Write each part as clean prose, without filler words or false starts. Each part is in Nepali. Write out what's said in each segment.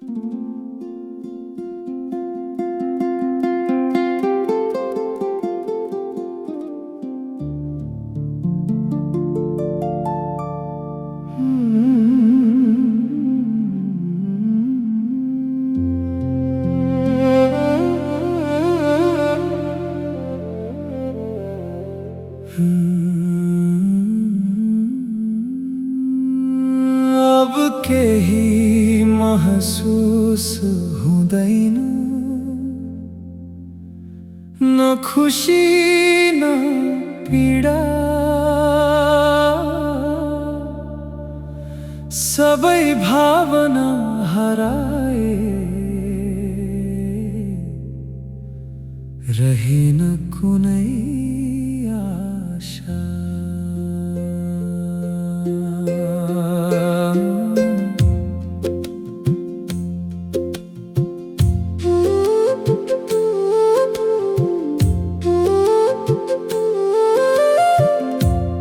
अब केही महसुस हुँदैन, न खुसी न पीडा, सबै भावना हराए, रहेन कुनै आशा।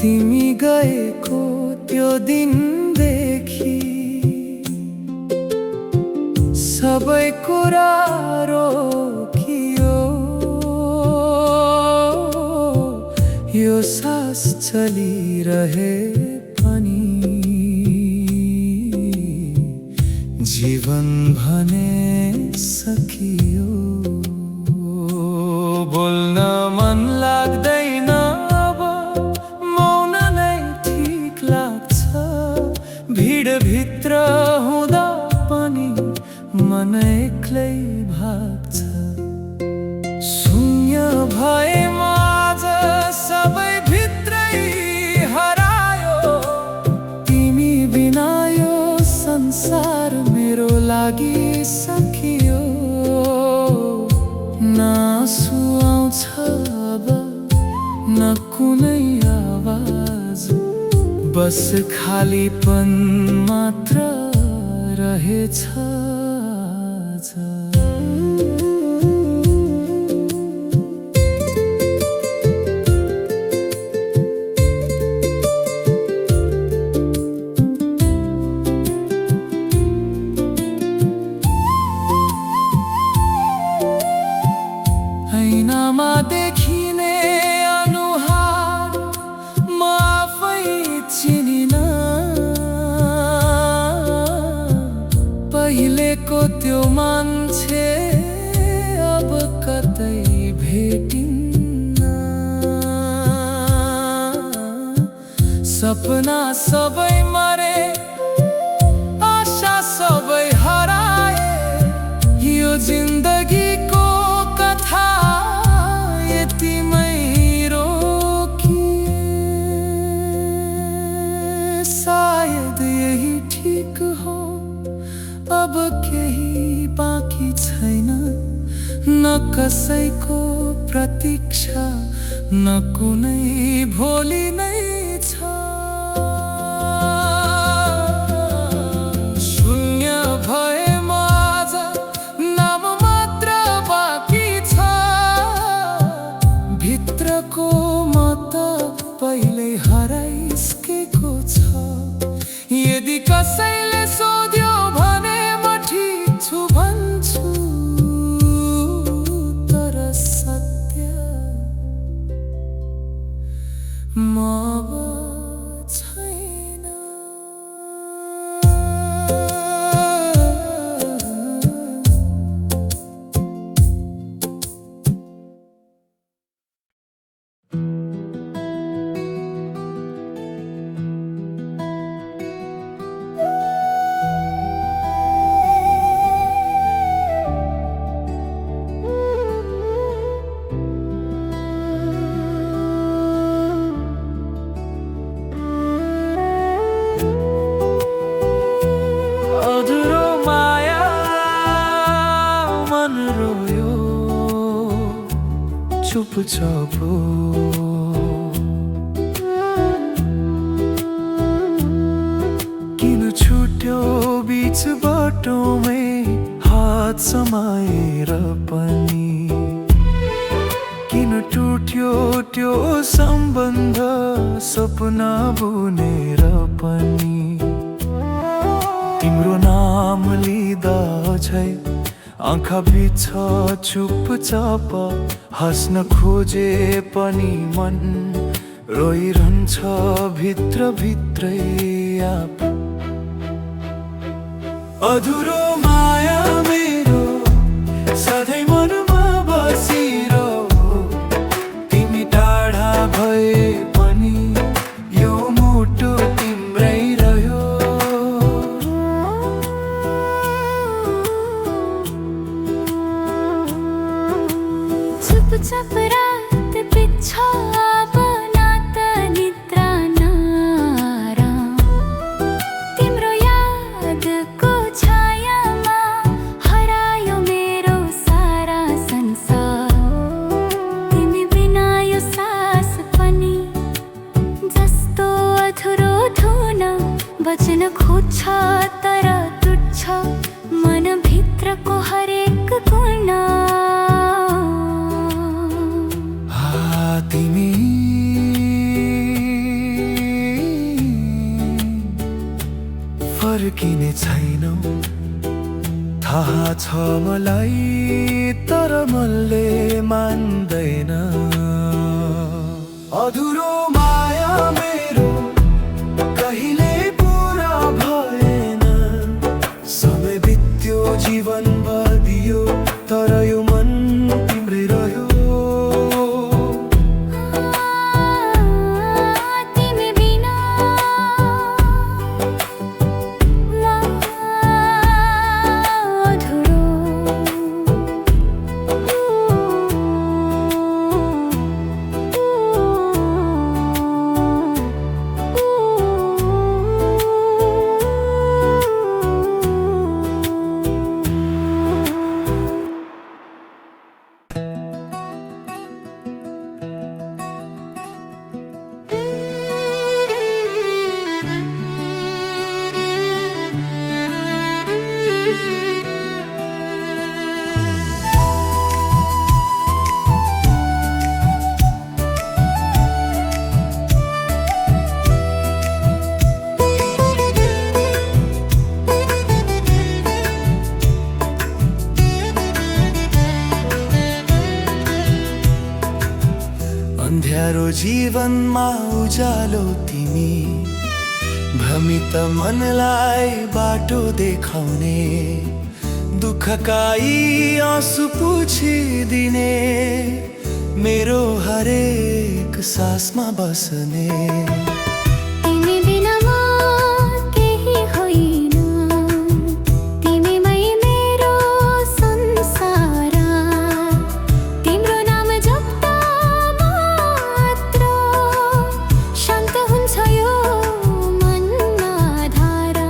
तिमी गएको त्यो दिनदेखि सबै कुरा रोकियो, यो सास चलिरहे पनि जीवन भने सकियो। बोल्न मन लाग्दैन, अब मौन नै ठीक लाग्छ। भिडभित्र हुँदा पनि मन एक्लै भाग्छ। शून्य भएमा आज सबै भित्रै हरायो। तिमी बिना यो संसार मेरो लागि सकियो। न आँसु आउँछ अब, न कुनै आवाज, बस खालीपन मात्र रहेछ आज। ऐनामा देखिने अनुहार म आफै चिनिन। पहिलेको त्यो मान्छे अब कतै भेटिन्न। सपना सबै मरे, आशा सबै हराए। यो जिन्दगीको कथा यतिमै रोकिए। सायद यही ठीक हो, अब केही बाँकी छैन। न कसैको प्रतीक्षा, न कुनै भोलि नै छ। शून्य भएमा आज नाम मात्र बाँकी छ। भित्रको म त पहिल्यै हराइसकेको छ। यदि कसैले सोध्यो भने म ठिक छु भन्छु, तर सत्य म अब छैन। अधुरो माया मन रोयो, चुपचाप किन छुट्यो बीच बाटोमै हात समाएर पनि। किन टुट्यो त्यो सम्बन्ध सपना बुनेर पनि। तिम्रो नाम लिँदा झै आँखा बिछ चुपचाप हाँस्न खोजे पनि मन रोइरहन्छ भित्र भित्रै आप अधुरो माया मेरो सधैँ मनमा बसिरहो तिमी टाढा भए पनि यो मुटु तिम्रै रह्यो चुपचाप रात बित्छ अब नात निद्रा नआराम तिम्रो यादको छायामा हरायो मेरो सारा संसार तिमी बिना यो सास पनि जस्तो अधुरो धुन बच्न खोज्छ तर टुट्छ मनभित्रको हरेक कुना तिमी फर्किने छैनौ थाहा छ मलाई तर मनले मान्दैन अधुरो माया मेरो कहिले पुरा भएन समय बित्यो जीवन बदियो तर यो मन तिम्रै रह्यो अन्ध्यारो जीवनमा उज्यालो तिमी भ्रमित मनलाई बाटो देखाउने दुःखका यी आँसु पुछिदिने मेरो हरेक सासमा बस्ने तिमी बिना म केही होइन तिमीमै मेरो संसार तिम्रो नाम जप्दा मात्र शान्त हुन्छ यो मनमा धारा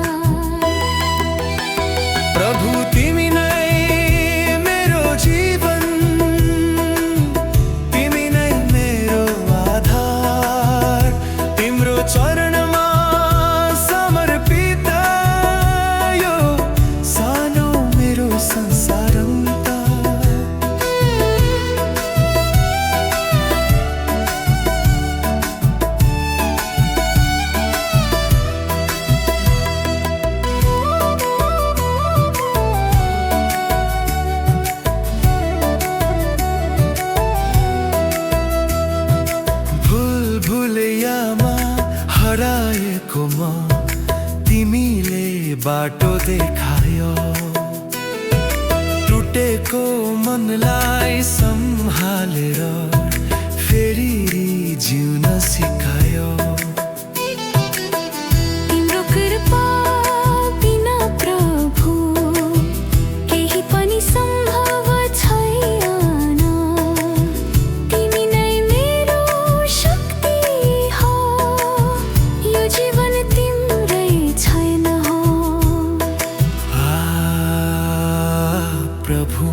प्रभु तिमी नै मेरो जीवन तिमी नै मेरो आधार तिम्रो चरणमा समर्पित यो सानो मेरो संसार भुलैयामा हराएको म तिमीले बाटो देखायो टुटेको मनलाई सम्हालेर फेरि जिउन सिकायो तिम्रो कृपा बिना प्रभु केही पनि सम्भव छैन तिमी नै मेरो शक्ति हो यो जीवन तिम्रै छैन हो प्रभु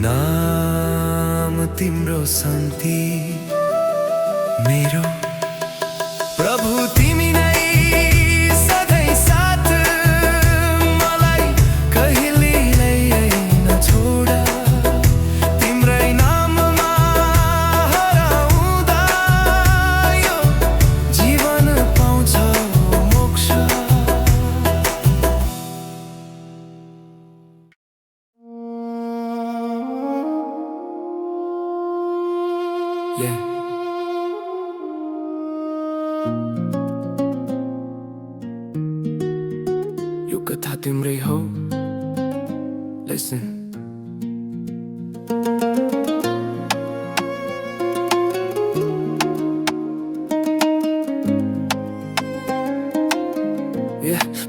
नाम तिम्रो शान्ति मेरो प्रभु तिमी नै सधैँ साथ मलाई कहिले नछोड तिम्रै नाममा हराउँदा यो जीवन पाउँछ मोक्ष यो कथा तिम्रै हो Listen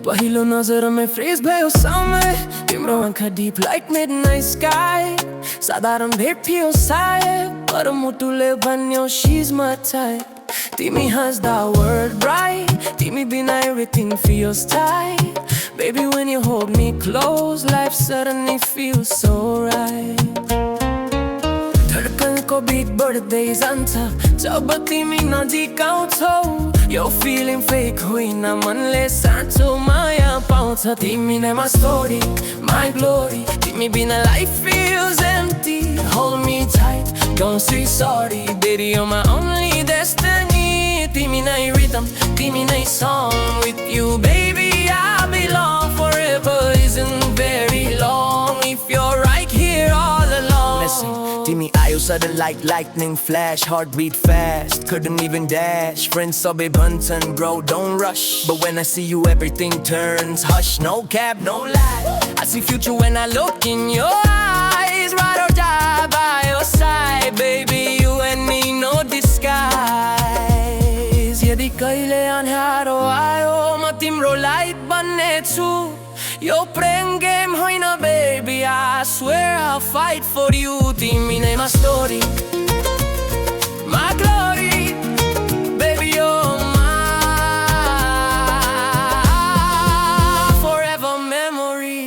पहिलो नजरमै फ्रेज भयो समय तिम्रो आँखा डिप लाइक मिडनाइट स्काई साधारण भेट थियो सायद पर मुटुले भन्यो she's my type तिमी हाँस्दा word bright तिमी बिना everything feels tight Baby when you hold me close life suddenly feels so right धडकनको बीट बढ्दै जान्छ जब तिमी नजिक आउँछौ यो फिलिङ फेक होइन मनले साँचो माया पाउँछ तिमी नै my story my glory तिमी बिना life feels empty hold me tight don't say sorry baby you're my only destiny तिमी नै rhythm तिमी नै song with you baby I belong forever isn't very long if you're right here all along Listen Timmy ayo sudden like lightning flash heartbeat fast couldn't even dash friends sabi bhantan bro don't rush but when I see you everything turns hush no cap no lie I see future when I look in your eyes ride or die by your side baby you and me no disguise yadi kaile anharo ayo ma timro light banne chu Yo prem game hoina baby I swear I'll fight for you Timi nay my story My glory Baby you're my forever memory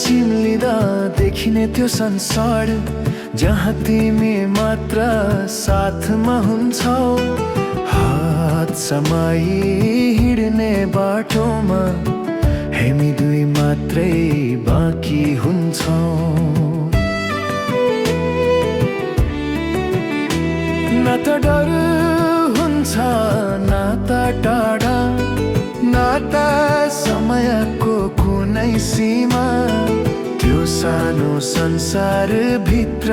चिम्लिँदा देखिने त्यो संसार जहाँ तिमी मात्र साथमा हुन्छौ हात समाई हिँड्ने बाटोमा हामी दुई मात्रै बाँकी हुन्छौ न त डर हुन्छ न त टाढा न त समयको कुनै सीमा त्यो सानो संसार भित्र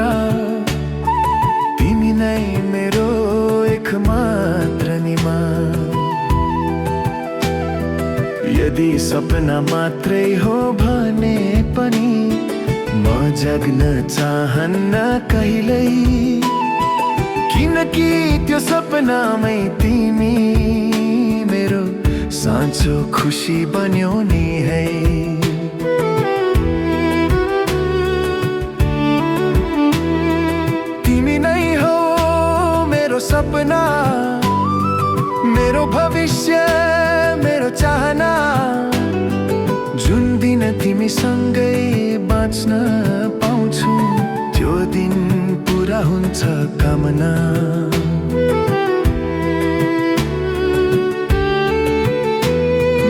तिमी नै मेरो एकमात्र निमा यदि सपना मात्रै हो भने पनि म जग्न चाहन्न कहिल्यै किनकि त्यो सपनामै तिमी मेरो साँचो खुसी बन्यो नि है तिमी नै हो मेरो सपना मेरो भविष्य मेरो चाहना जुन दिन तिमीसँगै बाँच्न पाउँछु त्यो दिन पुरा हुन्छ कामना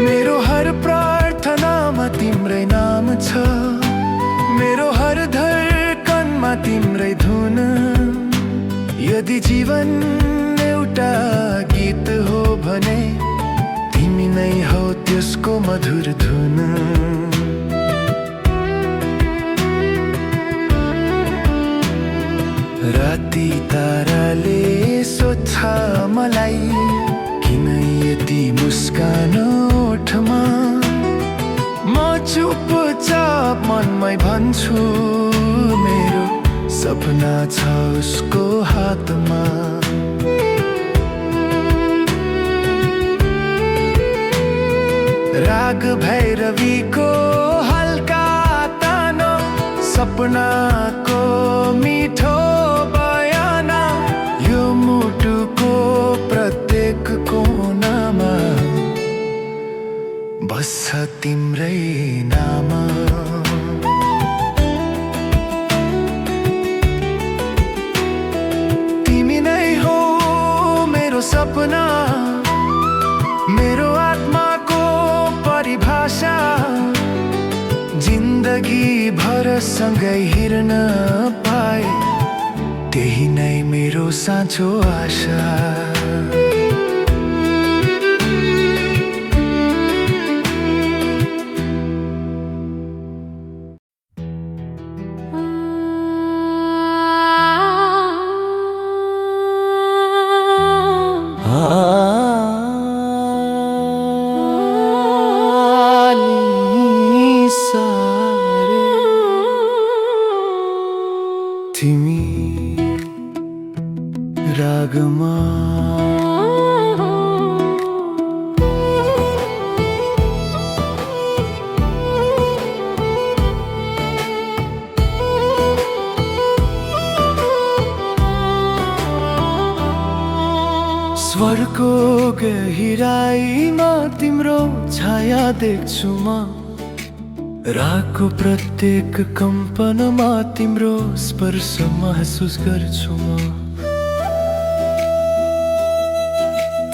मेरो हर प्रार्थनामा तिम्रै नाम छ मेरो हर धडकनमा तिम्रै धुन यदि जीवन एउटा गीत हो भने तिमी नै हौ त्यसको मधुर धुन राति ताराले सोध्छ मलाई किन यति मुस्कान ओठमा म चुपचाप मनमै भन्छु मेरो सपना छ उसको हातमा राग भैरवीको हल्का तानो सपनाको मिठो बयान यो मुटुको प्रत्येक कोनामा बस्छ तिम्रै नाम जिन्दगी भर सँगै हिँड्न पाए, त्यही नै मेरो साँचो आशा। तिमी रागमा स्वरको गहिराईमा तिम्रो छाया देख्छु म, रागको प्रत्येक कम्पनमा तिम्रो स्पर्श महसुस गर्छु म।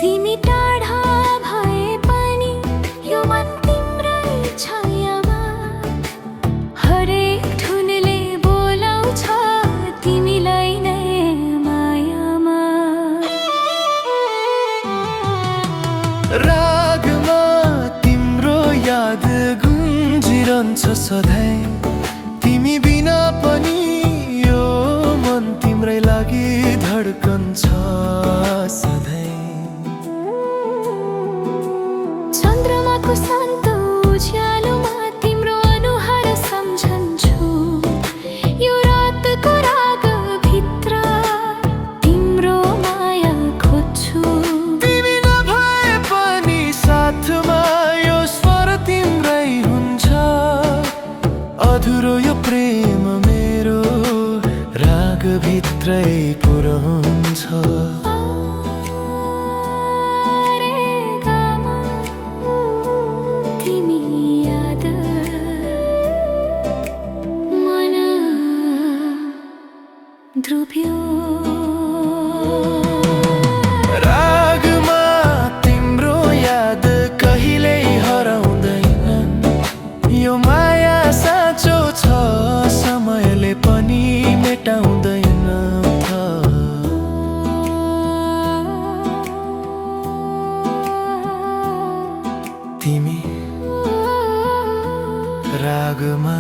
तिमी टाढा भए पनि यो मन तिम्रै छायामा, हरेक धुनले बोलाउँछ तिमीलाई नै मायामा। रागमा तिम्रो याद गुन्जिरहन्छ सधैँ, तिमी बिना पनि यो मन तिम्रै लागि धड्कन्छ सधैँ। चन्द्रमाको शान्त उज्यालोमा तिम्रो अनुहार सम्झन्छु, यो रातको रागभित्र तिम्रो माया खोज्छु। तिमी नभए पनि साथमा यो स्वर तिम्रै हुन्छ, अधुरो यो प्रेम मेरो रागभित्रै पुरन्छ। तिमी याद मन ध्रुव्यो। रागमा तिम्रो याद कहिल्यै हराउँदैन, यो माया साँचो छ समयले पनि मेटाउँदैन। तिमी रागमा